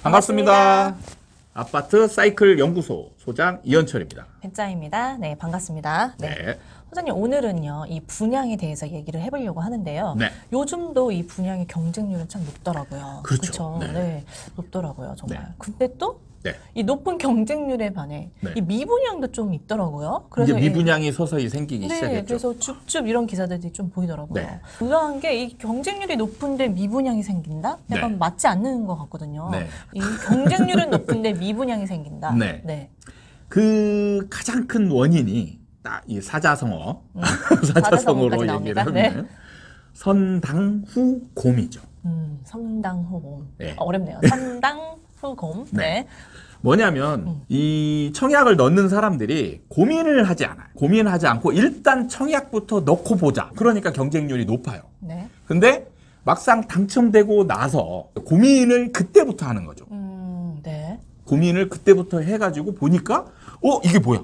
반갑습니다. 아파트 사이클 연구소 소장 이현철입니다. 백자입니다. 네, 반갑습니다. 네. 소장님, 오늘은요, 이 분양에 대해서 얘기를 해보려고 하는데요. 네. 요즘도 이 분양의 경쟁률은 참 높더라고요. 그렇죠. 네. 네. 네, 높더라고요, 정말. 네. 근데 또 네. 이 높은 경쟁률에 반해 네. 이 미분양도 좀 있더라고요. 이제 미분양이 서서히 생기기 네, 시작했죠. 그래서 쭉쭉 이런 기사들이 좀 보이더라고요. 네. 의아한 게 이 경쟁률이 높은데 미분양이 생긴다? 약간 네. 맞지 않는 것 같거든요. 네. 이 경쟁률은 높은데 미분양이 생긴다. 네. 네. 그 가장 큰 원인이 딱 이 사자성어, 사자성어로 사자성어까지 얘기를 나옵니다. 하면 네. 선당후곰이죠. 선당후곰. 네. 어렵네요. 선당후곰. 네. 네. 뭐냐면 이 청약을 넣는 사람들이 고민을 하지 않아요. 고민하지 않고 일단 청약부터 넣고 보자. 그러니까 경쟁률이 높아요. 네. 근데 막상 당첨되고 나서 고민을 그때부터 하는 거죠. 네. 고민을 그때부터 해가지고 보니까 이게 뭐야?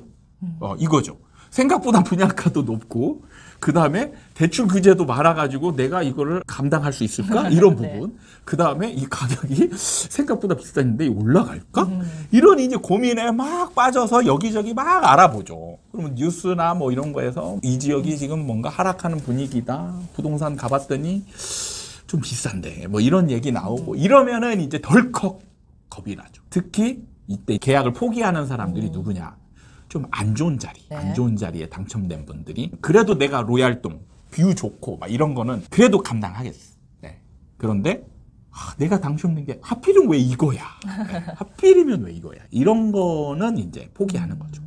이거죠. 생각보다 분양가도 높고 그 다음에 대출 규제도 많아가지고 내가 이거를 감당할 수 있을까? 이런 네. 부분. 그 다음에 이 가격이 생각보다 비싼데 올라갈까? 이런 이제 고민에 막 빠져서 여기저기 막 알아보죠. 그러면 뉴스나 뭐 이런 거에서 이 지역이 지금 뭔가 하락하는 분위기다. 부동산 가봤더니 좀 비싼데 뭐 이런 얘기 나오고 이러면은 이제 덜컥 겁이 나죠. 특히 이때 계약을 포기하는 사람들이 누구냐? 좀 안 좋은 자리, 네. 안 좋은 자리에 당첨된 분들이 그래도 내가 로얄동, 뷰 좋고 막 이런 거는 그래도 감당하겠어. 네. 그런데 내가 당첨된 게 하필이면 왜 이거야? 네. 하필이면 왜 이거야? 이런 거는 이제 포기하는 거죠.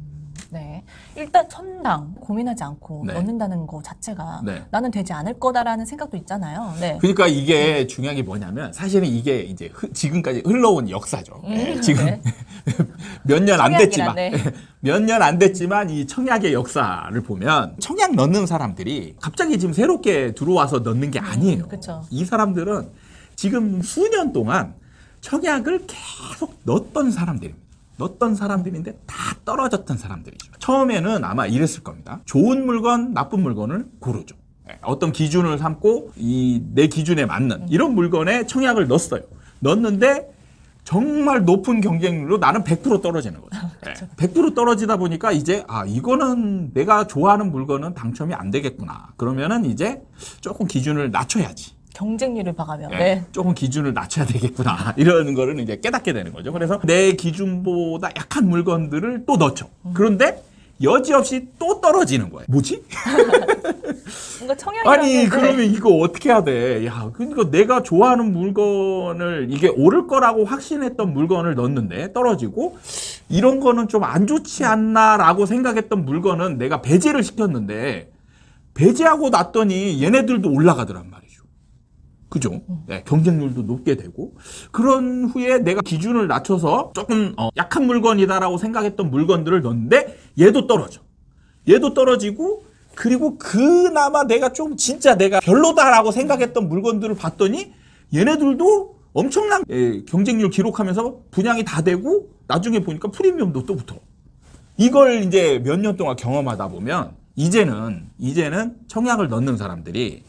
네. 일단 선당 고민하지 않고 네. 넣는다는 거 자체가 네. 나는 되지 않을 거다라는 생각도 있잖아요. 네. 그러니까 이게 중요한 게 뭐냐면 사실은 이게 이제 지금까지 흘러온 역사죠. 네. 지금 네. 몇 년 안 됐지만 네. 몇 년 안 됐지만 이 청약의 역사를 보면 청약 넣는 사람들이 갑자기 지금 새롭게 들어와서 넣는 게 아니에요. 그쵸. 이 사람들은 지금 수년 동안 청약을 계속 넣었던 사람들입니다. 넣었던 사람들인데 다 떨어졌던 사람들이죠. 처음에는 아마 이랬을 겁니다. 좋은 물건, 나쁜 물건을 고르죠. 어떤 기준을 삼고 내 기준에 맞는 이런 물건에 청약을 넣었어요. 넣었는데 정말 높은 경쟁률로 나는 100% 떨어지는 거죠. 100% 떨어지다 보니까 이제 이거는 내가 좋아하는 물건은 당첨이 안 되겠구나. 그러면은 이제 조금 기준을 낮춰야지. 경쟁률을 봐가며. 네. 조금 기준을 낮춰야 되겠구나. 이런 거를 이제 깨닫게 되는 거죠. 그래서 내 기준보다 약한 물건들을 또 넣죠. 그런데 여지없이 또 떨어지는 거예요. 뭐지? 뭔가 청약이 그러면 이거 어떻게 해야 돼? 야, 그러니까 내가 좋아하는 물건을 이게 오를 거라고 확신했던 물건을 넣었는데 떨어지고 이런 거는 좀 안 좋지 않나라고 생각했던 물건은 내가 배제를 시켰는데 배제하고 놨더니 얘네들도 올라가더란 말이에요. 그죠? 네, 경쟁률도 높게 되고 그런 후에 내가 기준을 낮춰서 조금 약한 물건이다라고 생각했던 물건들을 넣는데 얘도 떨어져. 얘도 떨어지고 그리고 그나마 내가 좀 진짜 내가 별로다라고 생각했던 물건들을 봤더니 얘네들도 엄청난 경쟁률 기록하면서 분양이 다 되고 나중에 보니까 프리미엄도 또 붙어. 이걸 이제 몇 년 동안 경험하다 보면 이제는 청약을 넣는 사람들이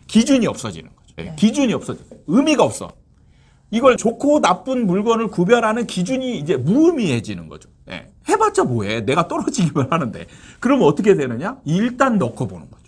기준이 없어지는 거예요. 네. 기준이 없어져. 의미가 없어. 이걸 좋고 나쁜 물건을 구별하는 기준이 이제 무의미해지는 거죠. 네. 해봤자 뭐해. 내가 떨어지기만 하는데. 그러면 어떻게 되느냐? 일단 넣고 보는 거죠.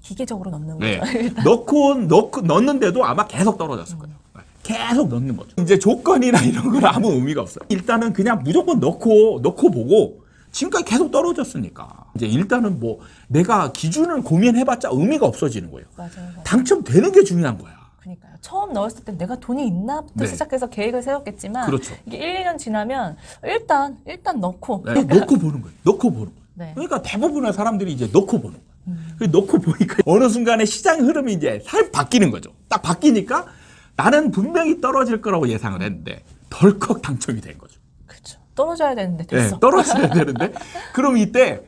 기계적으로 넣는 네. 거죠. 넣는데도 아마 계속 떨어졌을 거예요. 계속 넣는 거죠. 이제 조건이나 이런 건 아무 의미가 없어요. 일단은 그냥 무조건 넣고 보고 지금까지 계속 떨어졌으니까 이제 일단은 뭐 내가 기준을 고민해봤자 의미가 없어지는 거예요. 맞아요. 당첨되는 게 중요한 거야. 그러니까요. 처음 넣었을 때 내가 돈이 있나부터 네. 시작해서 계획을 세웠겠지만 그렇죠. 이게 1, 2년 지나면 일단 넣고 네, 넣고 보는 거예요. 넣고 보는 거예요. 네. 그러니까 대부분의 사람들이 이제 넣고 보는 거예요. 넣고 보니까 어느 순간에 시장 흐름이 이제 살 바뀌는 거죠. 딱 바뀌니까 나는 분명히 떨어질 거라고 예상을 했는데 덜컥 당첨이 된 거죠. 그렇죠. 떨어져야 되는데 됐어. 네, 떨어져야 되는데 그럼 이때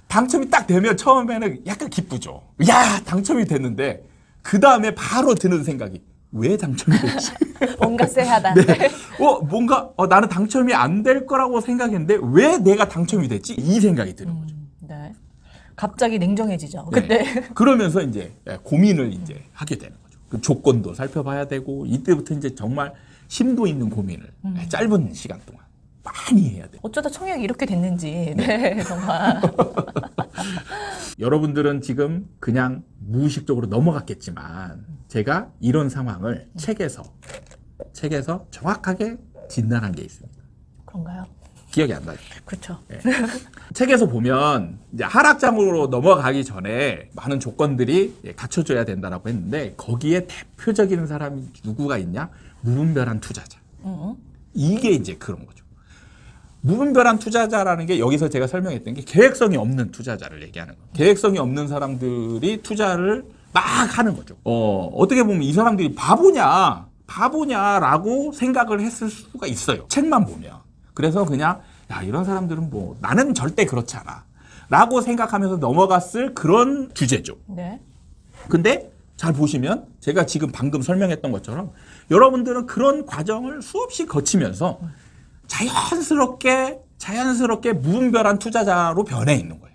당첨이 딱 되면 처음에는 약간 기쁘죠. 야, 당첨이 됐는데 그 다음에 바로 드는 생각이 왜 당첨이 됐지? 뭔가 쎄하다. 네. 뭔가 나는 당첨이 안 될 거라고 생각했는데 왜 내가 당첨이 됐지? 이 생각이 드는 거죠. 네. 갑자기 냉정해지죠. 네. 그때. 그러면서 이제 고민을 이제 하게 되는 거죠. 그 조건도 살펴봐야 되고 이때부터 이제 정말 심도 있는 고민을 짧은 시간 동안 많이 해야 돼요. 어쩌다 청약이 이렇게 됐는지. 네, 정말. 여러분들은 지금 그냥 무의식적으로 넘어갔겠지만 제가 이런 상황을 책에서 정확하게 진단한 게 있습니다. 그런가요? 기억이 안 나요. 그렇죠. 네. 책에서 보면 이제 하락장으로 넘어가기 전에 많은 조건들이 갖춰져야 된다라고 했는데 거기에 대표적인 사람이 누구가 있냐? 무분별한 투자자. 이게 이제 그런 거죠. 무분별한 투자자라는 게 여기서 제가 설명했던 게 계획성이 없는 투자자를 얘기하는 거예요. 계획성이 없는 사람들이 투자를 막 하는 거죠. 어떻게 보면 이 사람들이 바보냐라고 생각을 했을 수가 있어요. 책만 보면. 그래서 그냥 야 이런 사람들은 뭐 나는 절대 그렇지 않아 라고 생각하면서 넘어갔을 그런 주제죠. 네. 근데 잘 보시면 제가 지금 방금 설명했던 것처럼 여러분들은 그런 과정을 수없이 거치면서 자연스럽게 무분별한 투자자로 변해 있는 거예요.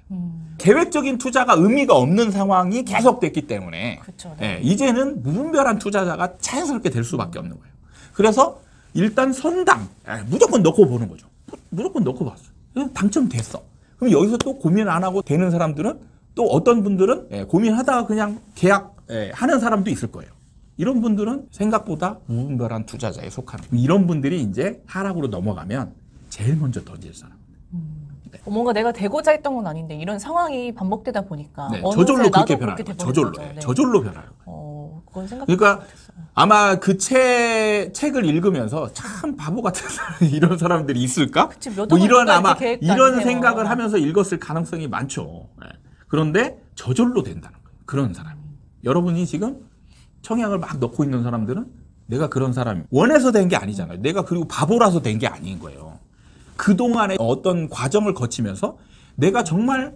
계획적인 투자가 의미가 없는 상황이 계속됐기 때문에 그렇죠. 네. 이제는 무분별한 투자자가 자연스럽게 될 수밖에 없는 거예요. 그래서 일단 선당 무조건 넣고 보는 거죠. 무조건 넣고 봤어. 당첨됐어. 그럼 여기서 또 고민 안 하고 되는 사람들은 또 어떤 분들은 고민하다가 그냥 계약하는 사람도 있을 거예요. 이런 분들은 생각보다 무분별한 투자자에 속하는 이런 분들이 이제 하락으로 넘어가면 제일 먼저 던질 사람. 네. 뭔가 내가 되고자 했던 건 아닌데 이런 상황이 반복되다 보니까 네, 어느새 저절로 나도 그렇게 변하는 거예요. 저절로. 거죠. 네. 저절로 변하는 거예요. 그건 그러니까 못했어요. 아마 그 책을 읽으면서 참 바보 같은 이런 사람들이 있을까? 그치, 몇 뭐 이런 억을 아마 계획도 이런 안 세워. 생각을 하면서 읽었을 가능성이 많죠. 그런데 저절로 된다는 거예요. 그런 사람이. 여러분이 지금 청약을 막 넣고 있는 사람들은 내가 그런 사람이 원해서 된 게 아니잖아요. 내가 그리고 바보라서 된 게 아닌 거예요. 그동안에 어떤 과정을 거치면서 내가 정말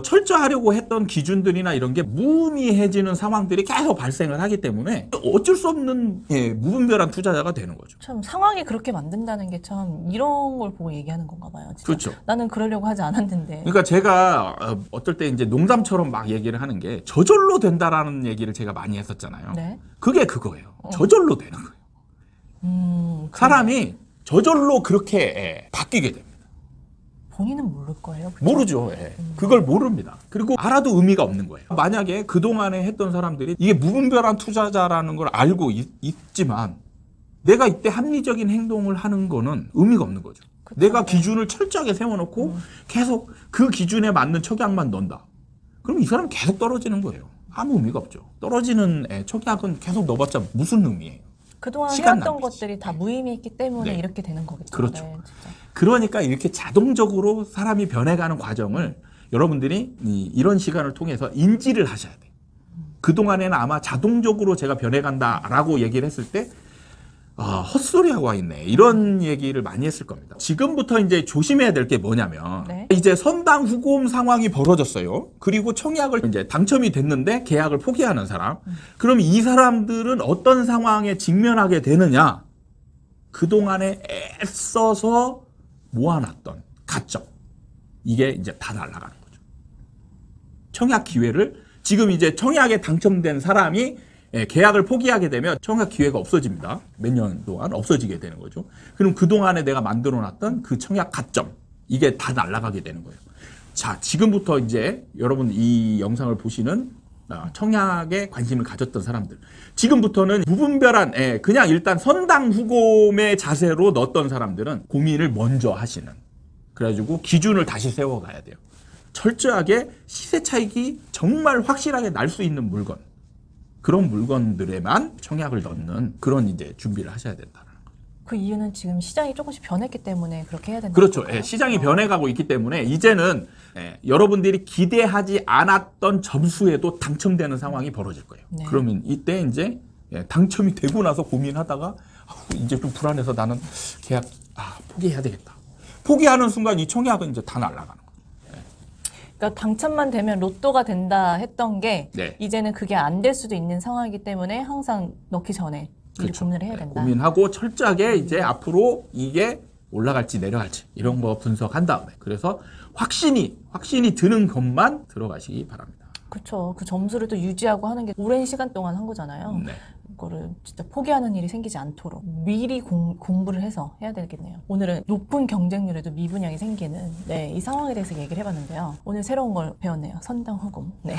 철저하려고 했던 기준들이나 이런 게 무의미해지는 상황들이 계속 발생을 하기 때문에 어쩔 수 없는 무분별한 투자자가 되는 거죠. 참 상황이 그렇게 만든다는 게 참 이런 걸 보고 얘기하는 건가 봐요. 진짜. 그렇죠. 나는 그러려고 하지 않았는데. 그러니까 제가 어떨 때 이제 농담처럼 막 얘기를 하는 게 저절로 된다라는 얘기를 제가 많이 했었잖아요. 네. 그게 그거예요. 저절로 되는 거예요. 사람이 저절로 그렇게 바뀌게 됩니다. 본인은 모를 거예요. 그쵸? 모르죠. 그걸 모릅니다. 그리고 알아도 의미가 없는 거예요. 만약에 그동안에 했던 사람들이 이게 무분별한 투자자라는 걸 알고 있지만 내가 이때 합리적인 행동을 하는 거는 의미가 없는 거죠. 그쵸, 내가 네. 기준을 철저하게 세워놓고 계속 그 기준에 맞는 청약만 넣는다. 그럼 이 사람은 계속 떨어지는 거예요. 아무 의미가 없죠. 떨어지는 청약은 계속 넣어봤자 무슨 의미예요. 그동안 시간 해왔던 낭비지. 것들이 다 무의미했기 때문에 네. 이렇게 되는 거겠죠. 그렇죠. 네, 진짜. 그러니까 이렇게 자동적으로 사람이 변해가는 과정을 여러분들이 이런 시간을 통해서 인지를 하셔야 돼요. 그동안에는 아마 자동적으로 제가 변해간다라고 얘기를 했을 때 헛소리하고 와 있네. 이런 얘기를 많이 했을 겁니다. 지금부터 이제 조심해야 될 게 뭐냐면 네. 이제 선당 후고음 상황이 벌어졌어요. 그리고 청약을 이제 당첨이 됐는데 계약을 포기하는 사람. 그럼 이 사람들은 어떤 상황에 직면하게 되느냐? 그동안에 애써서 모아놨던 가점. 이게 이제 다 날아가는 거죠. 청약 기회를 지금 이제 청약에 당첨된 사람이 계약을 포기하게 되면 청약 기회가 없어집니다. 몇 년 동안 없어지게 되는 거죠. 그럼 그동안에 내가 만들어놨던 그 청약 가점 이게 다 날아가게 되는 거예요. 자, 지금부터 이제 여러분 이 영상을 보시는 청약에 관심을 가졌던 사람들 지금부터는 무분별한 그냥 일단 선당 후곰의 자세로 넣었던 사람들은 고민을 먼저 하시는 그래가지고 기준을 다시 세워가야 돼요. 철저하게 시세 차익이 정말 확실하게 날 수 있는 물건 그런 물건들에만 청약을 넣는 그런 이제 준비를 하셔야 된다는 거죠. 그 이유는 지금 시장이 조금씩 변했기 때문에 그렇게 해야 된다. 그렇죠. 시장이 변해가고 있기 때문에 이제는 여러분들이 기대하지 않았던 점수에도 당첨되는 상황이 벌어질 거예요. 네. 그러면 이때 이제 당첨이 되고 나서 고민하다가 이제 좀 불안해서 나는 계약 포기해야 되겠다. 포기하는 순간 이 청약은 이제 다 날아가는 거예요. 그러니까 당첨만 되면 로또가 된다 했던 게 네. 이제는 그게 안 될 수도 있는 상황이기 때문에 항상 넣기 전에 미리 그렇죠. 고민을 해야 된다. 고민하고 철저하게 이제 앞으로 이게 올라갈지 내려갈지 이런 거 분석한 다음에 그래서 확신이 드는 것만 들어가시기 바랍니다. 그렇죠. 그 점수를 또 유지하고 하는 게 오랜 시간 동안 한 거잖아요. 네. 거를 진짜 포기하는 일이 생기지 않도록 미리 공부를 해서 해야 되겠네요. 오늘은 높은 경쟁률에도 미분양이 생기는 이 상황에 대해서 얘기를 해봤는데요. 오늘 새로운 걸 배웠네요. 선당후금. 네.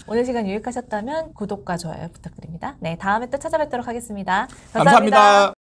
오늘 시간 유익하셨다면 구독과 좋아요 부탁드립니다. 네, 다음에 또 찾아뵙도록 하겠습니다. 감사합니다. 감사합니다.